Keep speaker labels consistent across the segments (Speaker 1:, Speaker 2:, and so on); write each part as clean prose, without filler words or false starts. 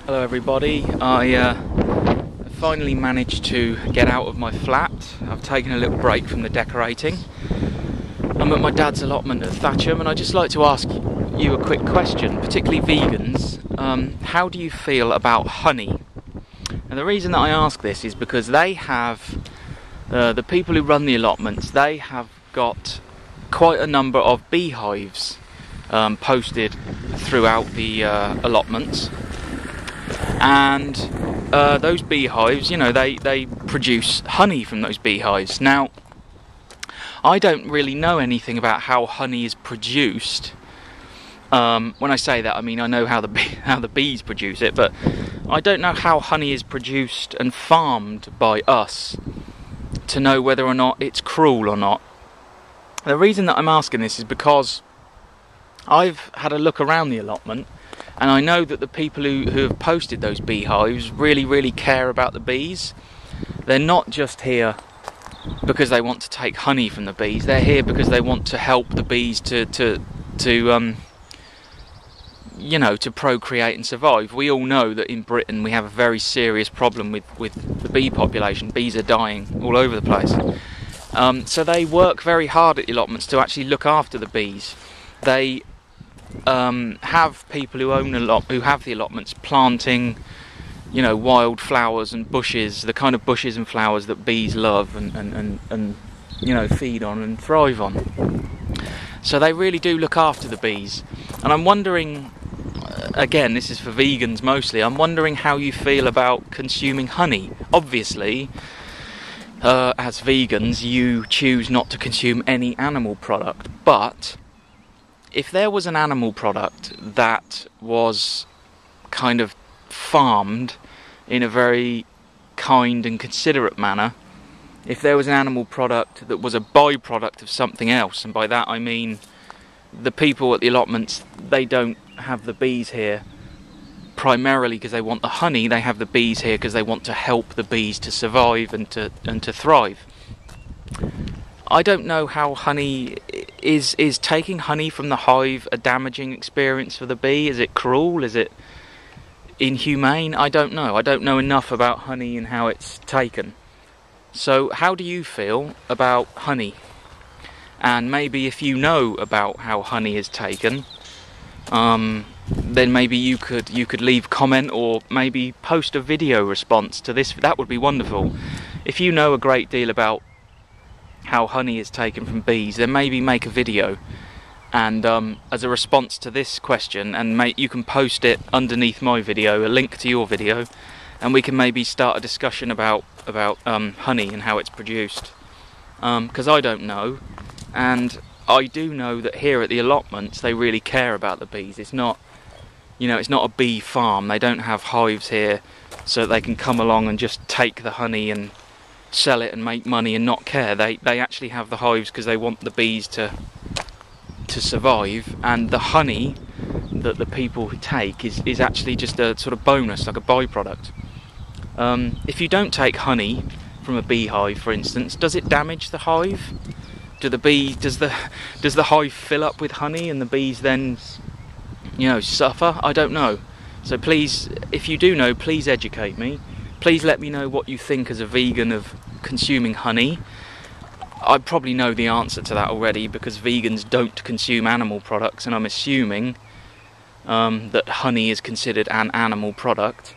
Speaker 1: Hello everybody, I finally managed to get out of my flat. I've taken a little break from the decorating. I'm at my dad's allotment at Thatcham, and I'd just like to ask you a quick question, particularly vegans. How do you feel about honey? And the reason that I ask this is because they have, the people who run the allotments, they have got quite a number of beehives posted throughout the allotments. And those beehives, you know, they produce honey from those beehives. Now, I don't really know anything about how honey is produced. When I say that, I mean I know how the bees produce it, but I don't know how honey is produced and farmed by us to know whether or not it's cruel or not. The reason that I'm asking this is because I've had a look around the allotment, and I know that the people who have posted those beehives really care about the bees. They're not just here because they want to take honey from the bees. They're here because they want to help the bees to procreate and survive. We all know that in Britain we have a very serious problem with the bee population. Bees are dying all over the place. So they work very hard at the allotments to actually look after the bees. They have people who have the allotments planting, you know, wild flowers and bushes, the kind of bushes and flowers that bees love and you know, feed on and thrive on. So they really do look after the bees. And I'm wondering, again, this is for vegans mostly, I'm wondering how you feel about consuming honey. Obviously, as vegans, you choose not to consume any animal product, but if there was an animal product that was kind of farmed in a very kind and considerate manner, if there was an animal product that was a byproduct of something else, and by that I mean the people at the allotments, they don't have the bees here primarily because they want the honey, they have the bees here because they want to help the bees to survive and to thrive. I don't know how honey is taking honey from the hive a damaging experience for the bee? Is it cruel? Is it inhumane? I don't know. I don't know enough about honey and how it's taken. So how do you feel about honey? And maybe if you know about how honey is taken, then maybe you could leave a comment or maybe post a video response to this. That would be wonderful. If you know a great deal about how honey is taken from bees, then maybe make a video and as a response to this question, and you can post it underneath my video, a link to your video, and we can maybe start a discussion about honey and how it's produced, because I don't know, and I do know that here at the allotments they really care about the bees. It's not, you know, it's not a bee farm. They don't have hives here so they can come along and just take the honey and sell it and make money and not care. They actually have the hives because they want the bees to survive, and the honey that the people take is actually just a sort of bonus, like a byproduct. If you don't take honey from a beehive, for instance, does it damage the hive? Does the hive fill up with honey and the bees then, you know, suffer? I don't know. So please, if you do know, please educate me. Please let me know what you think as a vegan of consuming honey. I probably know the answer to that already because vegans don't consume animal products, and I'm assuming that honey is considered an animal product.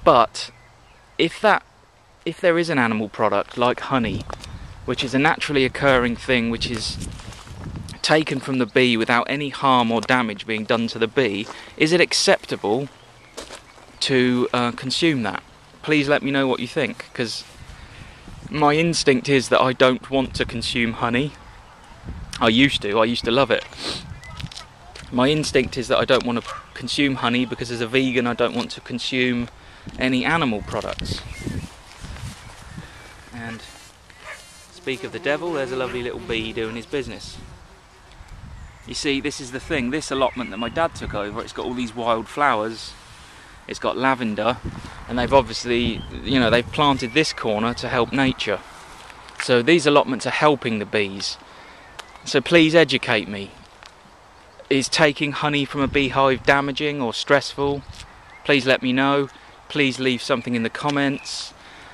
Speaker 1: But if there is an animal product like honey, which is a naturally occurring thing, which is taken from the bee without any harm or damage being done to the bee, is it acceptable to consume that? Please let me know what you think, because my instinct is that I don't want to consume honey. I used to love it. My instinct is that I don't want to consume honey because as a vegan I don't want to consume any animal products. And speak of the devil, there's a lovely little bee doing his business. You see, this is the thing, this allotment that my dad took over, it's got all these wild flowers, it's got lavender, and they've obviously, you know, they've planted this corner to help nature. So these allotments are helping the bees. So please educate me. Is taking honey from a beehive damaging or stressful? please let me know. Please leave something in the comments.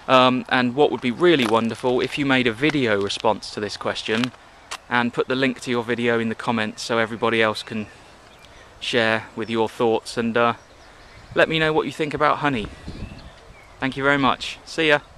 Speaker 1: And what would be really wonderful if you made a video response to this question and put the link to your video in the comments so everybody else can share with your thoughts, and let me know what you think about honey. Thank you very much. See ya.